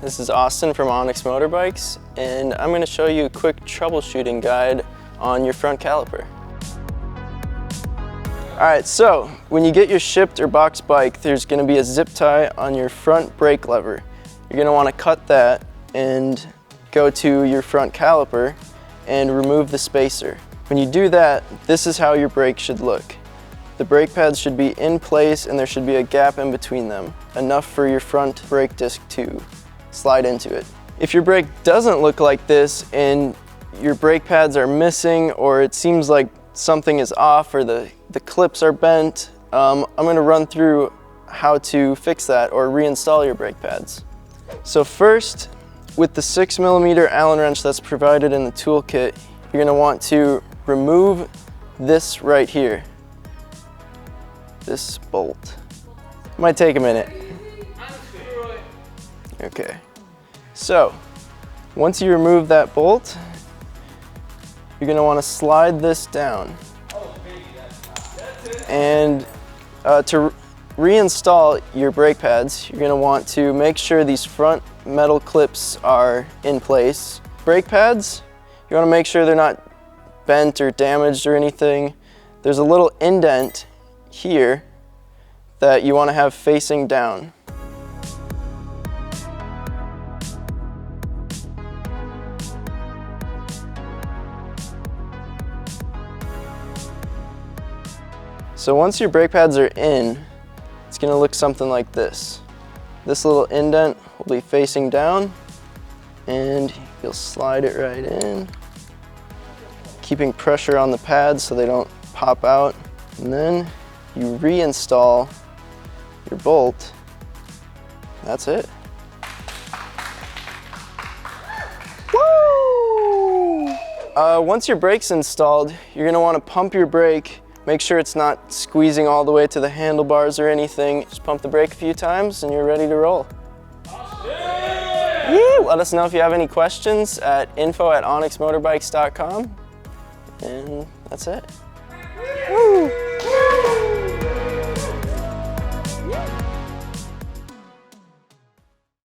This is Austin from ONYX Motorbikes, and I'm going to show you a quick troubleshooting guide on your front caliper. Alright, so when you get your shipped or boxed bike, there's going to be a zip tie on your front brake lever. You're going to want to cut that and go to your front caliper and remove the spacer. When you do that, this is how your brake should look. The brake pads should be in place and there should be a gap in between them, enough for your front brake disc to slide into it. If your brake doesn't look like this and your brake pads are missing, or it seems like something is off or the clips are bent, I'm going to run through how to fix that or reinstall your brake pads. So first, with the 6mm Allen wrench that's provided in the toolkit, you're going to want to remove this right here. This bolt. Might take a minute. Okay. So, once you remove that bolt, you're going to want to slide this down. And to reinstall your brake pads, you're going to want to make sure these front metal clips are in place. Brake pads, you want to make sure they're not bent or damaged or anything. There's a little indent here that you want to have facing down. So once your brake pads are in, it's going to look something like this. This little indent will be facing down and you'll slide it right in, keeping pressure on the pads so they don't pop out. And then you reinstall your bolt. That's it. Woo! Once your brake's installed, you're going to want to pump your brake. Make sure it's not squeezing all the way to the handlebars or anything. Just pump the brake a few times and you're ready to roll. Yeah! Let us know if you have any questions at info@onyxmotorbikes.com. And that's it. Woo!